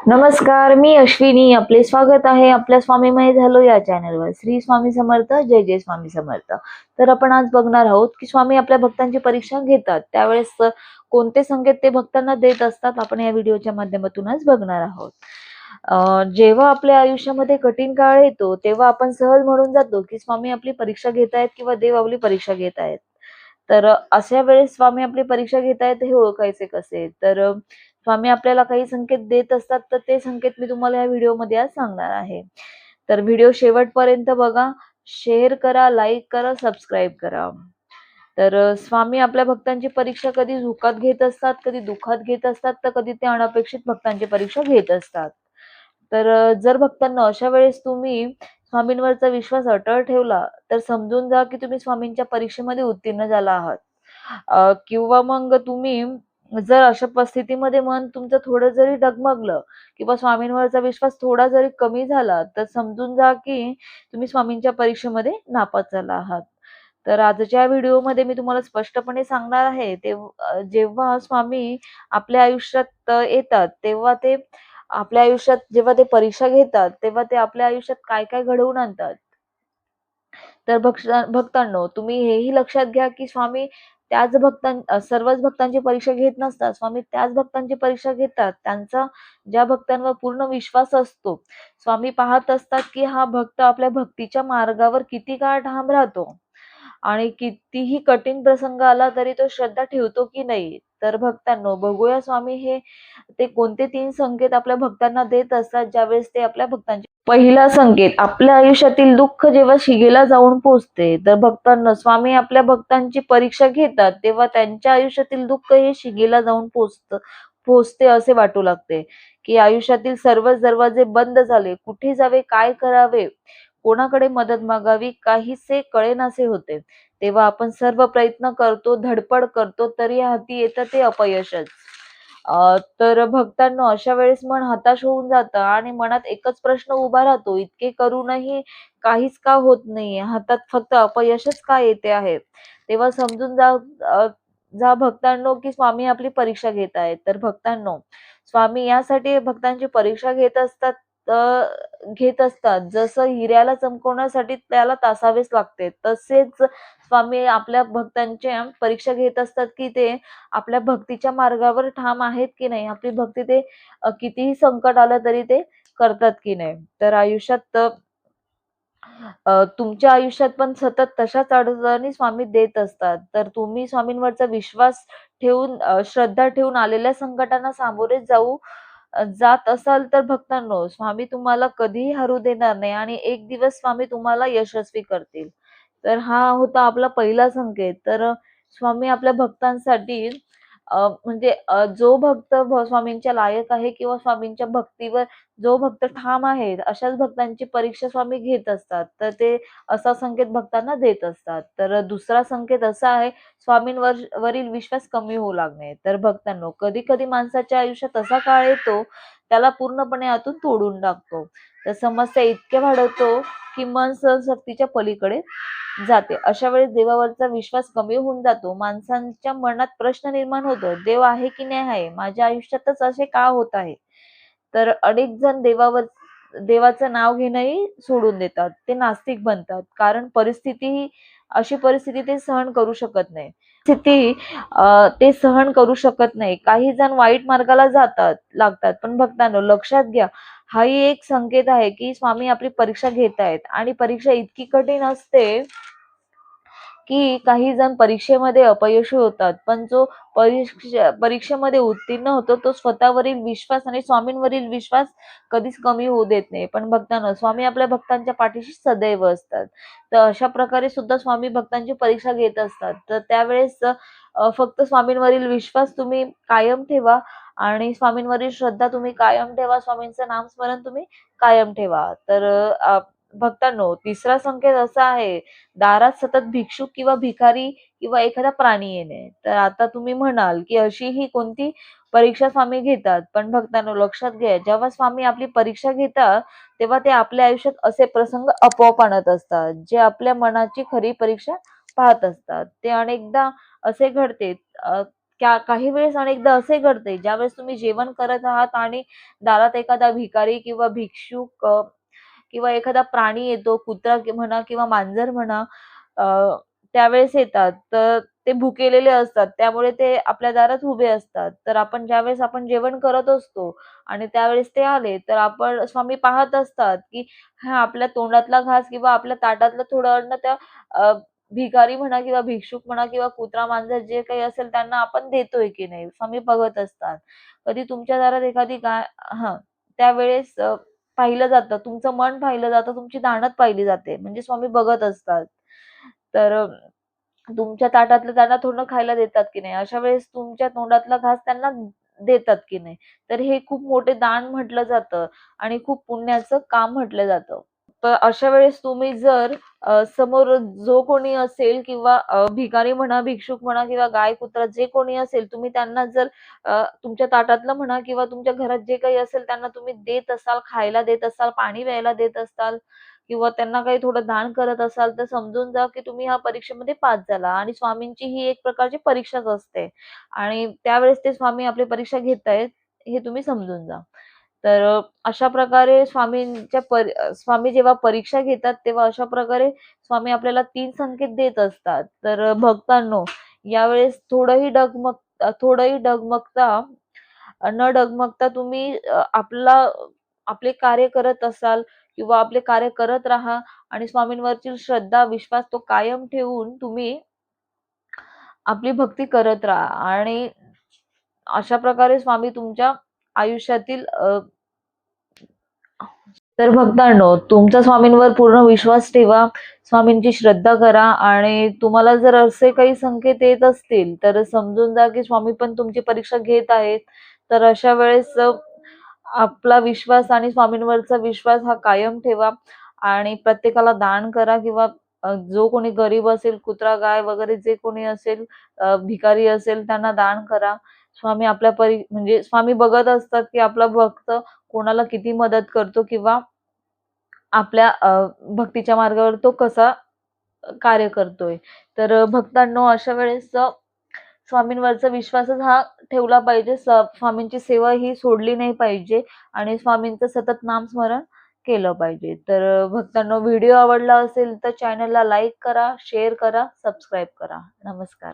नमस्कार, मी अश्विनी. आपले स्वागत आहे आपल्या स्वामीमय झालो या चॅनलवर. श्री स्वामी समर्थ, जय जय स्वामी समर्थ. तर आपण आज बघणार आहोत की स्वामी आपल्या भक्तांची परीक्षा घेतात, त्यावेळेस कोणते संकेत ते भक्तांना देत असतात, आपण या व्हिडिओच्या माध्यमातून आज बघणार आहोत. जेव्हा आपल्या आयुष्यामध्ये कठीण काळ येतो, तेव्हा आपण सहज म्हणून जातो की स्वामी आपली परीक्षा घेत आहेत किंवा देव आपली परीक्षा घेत आहेत. तर अशा वेळेस स्वामी आपली परीक्षा घेत आहेत हे ओळखायचे कसे? तर स्वामी आपल्याला काही संकेत देत असतात, तर ते संकेत मी तुम्हाला या व्हिडिओमध्ये आज सांगणार आहे. तर व्हिडिओ शेवटपर्यंत बघा, शेअर करा, लाईक करा, सबस्क्राईब करा. तर स्वामी आपल्या भक्तांची परीक्षा कधी सुखात घेत असतात, कधी दुःखात घेत असतात, तर कधी ते अनपेक्षित भक्तांची परीक्षा घेत असतात. तर जर भक्तांना अशा वेळेस तुम्ही स्वामींवरचा विश्वास अटळ ठेवला, तर समजून जा की तुम्ही स्वामींच्या परीक्षेमध्ये उत्तीर्ण झाला आहात. किंवा मग तुम्ही जर अशा परिस्थितीमध्ये मन तुमचं थोडं जरी डगमगलं किंवा स्वामींवरचा विश्वास थोडा जरी कमी झाला, तर समजून जा की तुम्ही स्वामींच्या परीक्षेमध्ये नापास झाला आहात. तर आजच्या व्हिडिओमध्ये मी तुम्हाला स्पष्टपणे सांगणार आहे, जेव्हा स्वामी आपल्या आयुष्यात येतात, तेव्हा ते आपल्या आयुष्यात जेव्हा ते परीक्षा घेतात, तेव्हा ते आपल्या आयुष्यात काय-काय घडवून आणतात. तर भक्तांनो, तुम्ही हेही लक्षात घ्या, की स्वामी सर्वच भक्तांची परीक्षा घेत नसतात. स्वामी त्याच भक्तांची परीक्षा घेतात, त्यांचा ज्या भक्तांवर पूर्ण विश्वास असतो. स्वामी पाहत असतात, की हा भक्त आपल्या भक्तीच्या मार्गावर किती काळ ठाम राहतो आणि कितीही कठीण प्रसंग आला तरी तो श्रद्धा ठेवतो की नाही. तर भक्तांनो, बघूया स्वामी ते कोणते 3 संकेत आपल्या भक्तांना देत असतात, ज्यावेळेस ते आपल्या भक्तांची पहिला संकेत, आपल्या आयुष्यातील दुःख जेव्हा शिगेला जाऊन पोहोचते. तर भक्तांनो, स्वामी आपल्या भक्तांची परीक्षा घेतात, तेव्हा त्यांच्या आयुष्यातील दुःख हे शिगेला जाऊन पोहोचते असे वाटू लागते, की आयुष्यातील सर्वच दरवाजे बंद झाले. कुठे जावे, काय करावे, कोणाकडे मदत मागावी, काहीसे कळेनासे होते. तेव्हा आपण सर्व प्रयत्न करतो, धडपड करतो, तरी हाती येतं ते अपयशच. तर भक्तांनो, अशा वेळेस मन हताश होऊन जातं आणि मनात एकच प्रश्न उभा राहतो, इतके करूनही काहीच का होत नाहीये? हातात फक्त अपयशच का येते आहे? तेव्हा समजून जा भक्तांनो, की स्वामी आपली परीक्षा घेत आहेत. तर भक्तांनो, स्वामी यासाठी भक्तांची परीक्षा घेत असतात. जसं हिऱ्याला चमकवण्यासाठी त्याला तासावेच लागते, तसेच स्वामी आपल्या भक्तांच्या परीक्षा घेत असतात, की ते आपल्या भक्तीच्या मार्गावर ठाम आहेत की नाही, आपली भक्ती ते कितीही संकट आलं तरी ते करतात की नाही. तर तुमच्या आयुष्यात पण सतत तशाच अडचणी स्वामी देत असतात. तर तुम्ही स्वामींवरचा विश्वास ठेवून श्रद्धा ठेवून आलेल्या संकटांना सामोरे जात असाल, तर भक्तांनो, स्वामी तुम्हाला कधीही हरू देणार नाही आणि एक दिवस स्वामी तुम्हाला यशस्वी करतील. तर हा होता आपला पहिला संकेत. तर स्वामी आपल्या भक्तांसाठी जो भक्त स्वामींच्या लायक आहे किंवा स्वामींच्या भक्तीवर जो भक्त ठाम आहे, अशाच भक्तांची परीक्षा स्वामी घेत असतात. तर ते असा संकेत भक्तांना देत असतात. तर दुसरा संकेत असा आहे, वरील विश्वास कमी होऊ लागणे. तर भक्तांनो, कधी-कधी माणसाच्या आयुष्यात असा काळ येतो, त्याला पूर्णपणे आतून तोडून टाकतो. तर समस्या इतक्या वाढवतो, की मन सहनशक्तीच्या पलीकडे जाते. अशा वेळेस देवावरचा विश्वास कमी होऊन जातो. माणसांच्या मनात प्रश्न निर्माण होतो, देव आहे की नाही आहे? माझ्या आयुष्यातच असे का होत आहे? तर अनेक जण देवाचं नाव घेणंही सोडून देतात. ते नास्तिक बनतात. कारण अशी परिस्थिती ते सहन करू शकत नाही. ते सहन करू शकत नाही. काही जण वाईट मार्गाला लागतात. पण भक्तांनो, लक्षात घ्या, हाही एक संकेत आहे, की स्वामी आपली परीक्षा घेत आहेत आणि परीक्षा इतकी कठीण असते, की काही जण परीक्षेमध्ये अपयशी होतात. पण जो परीक्षेमध्ये उत्तीर्ण होतो, तो स्वतःवरील विश्वास आणि स्वामींवरील विश्वास कधीच कमी होऊ देत नाही. पण भक्तांनो, स्वामी आपल्या भक्तांच्या पाठीशी सदैव असतात. तर अशा प्रकारे सुद्धा स्वामी भक्तांची परीक्षा घेत असतात. तर त्यावेळेस फक्त स्वामींवरील विश्वास तुम्ही कायम ठेवा आणि स्वामींवरील श्रद्धा तुम्ही कायम ठेवा. स्वामींचं नामस्मरण तुम्ही कायम ठेवा. तर भक्तांनो, तिसरा संकेत असा आहे, दारात सतत भिक्षुक किंवा भिकारी किंवा एखादा प्राणी येणे. तर आता तुम्ही म्हणाल, की अशी ही कोणती परीक्षा स्वामी घेतात? पण भक्तांनो, लक्षात घ्या, जेव्हा स्वामी आपली परीक्षा घेतात, तेव्हा ते आपल्या आयुष्यात असे प्रसंग आपोआप आणत असतात, जे आपल्या मनाची खरी परीक्षा पाहत असतात. ते अनेकदा असे घडते काही वेळेस अनेकदा असे घडते, ज्यावेळेस तुम्ही जेवण करत आहात आणि दारात एखादा भिकारी किंवा भिक्षुक किंवा एखादा प्राणी येतो, कुत्रा म्हणा किंवा मांजर म्हणा, अ, त्यावेळेस येतात. तर ते भुकेलेले असतात. त्यामुळे ते आपल्या दारात उभे असतात. तर ज्यावेळेस आपण जेवण करत असतो आणि त्यावेळेस ते आले, तर स्वामी पाहत असतात, की हा आपल्या तोंडातला घास किंवा आपल्या ताटातलं थोडं अन्न त्या अ, भिकारी म्हणा किंवा भिक्षुक म्हणा किंवा कुत्रा, मांजर जे काही असेल त्यांना आपण देतोय की नाही. स्वामी बघत असतात. कधी तुमच्या दारात एखादी गाय हां, त्यावेळेस पाहिलं जातं. तुमचं मन पाहिलं जातं, तुमची दानत पाहिली जाते. म्हणजे स्वामी बघत असतात. तर तुमच्या ताटातलं त्यांना थोडं खायला देतात की नाही? अशा वेळेस तुमच्या तोंडातला घास त्यांना देतात की नाही? तर हे खूप मोठे दान म्हटलं जातं आणि खूप पुण्याचं काम म्हटलं जातं. तर अशा वेळेस तुम्ही जर समोर जो कोणी असेल किंवा भिकारी म्हणा, भिक्षुक म्हणा किंवा गाय, कुत्रा जे कोणी असेल, तुम्ही त्यांना जर तुमच्या ताटातलं म्हणा किंवा तुमच्या घरात जे काही असेल त्यांना तुम्ही देत असाल, खायला देत असाल, पाणी प्यायला देत असाल किंवा त्यांना काही थोडं दान करत असाल, तर समजून जा की तुम्ही ह्या परीक्षेमध्ये पास झाला आणि स्वामींची ही एक प्रकारची परीक्षाच असते आणि त्यावेळेस ते स्वामी आपली परीक्षा घेतायत, हे तुम्ही समजून जा. तर अशा प्रकारे स्वामी जेव्हा परीक्षा घेतात, तेव्हा अशा प्रकारे स्वामी आपल्याला 3 संकेत देत असतात. तर भक्तांनो, यावेळेस थोडंही न डगमगता तुम्ही आपले कार्य करत असाल किंवा आपले कार्य करत राहा आणि स्वामींवरची श्रद्धा, विश्वास तो कायम ठेवून तुम्ही आपली भक्ती करत राहा आणि अशा प्रकारे स्वामी तुमच्या आयुष्यातील तर भक्तांनो, तुमचा स्वामींवर पूर्ण विश्वास ठेवा, स्वामींची श्रद्धा करा आणि तुम्हाला जर असे काही संकेत येत असतील, तर समजून जा की स्वामी पण तुमची परीक्षा घेत आहेत. तर अशा वेळेस आपला विश्वास आणि स्वामींवरचा विश्वास हा कायम ठेवा आणि प्रत्येकाला दान करा किंवा जो कोणी गरीब असेल, कुत्रा, गाय वगैरे जे कोणी असेल, भिकारी असेल त्यांना दान करा. स्वामी म्हणजे स्वामी बघत असतात की आपला भक्त कोणाला किती मदत करतो किंवा आपल्या भक्तीच्या मार्गावर तो कसा कार्य करतोय. तर भक्तांनो अशा वेळेस स्वामींवरचा विश्वासच हा ठेवला पाहिजे. स्वामींची सेवा ही सोडली नाही पाहिजे आणि स्वामींचं सतत नामस्मरण केलं पाहिजे. तर भक्तांनो व्हिडिओ आवडला असेल तर चॅनलला लाईक करा, शेअर करा, सबस्क्राईब करा. नमस्कार.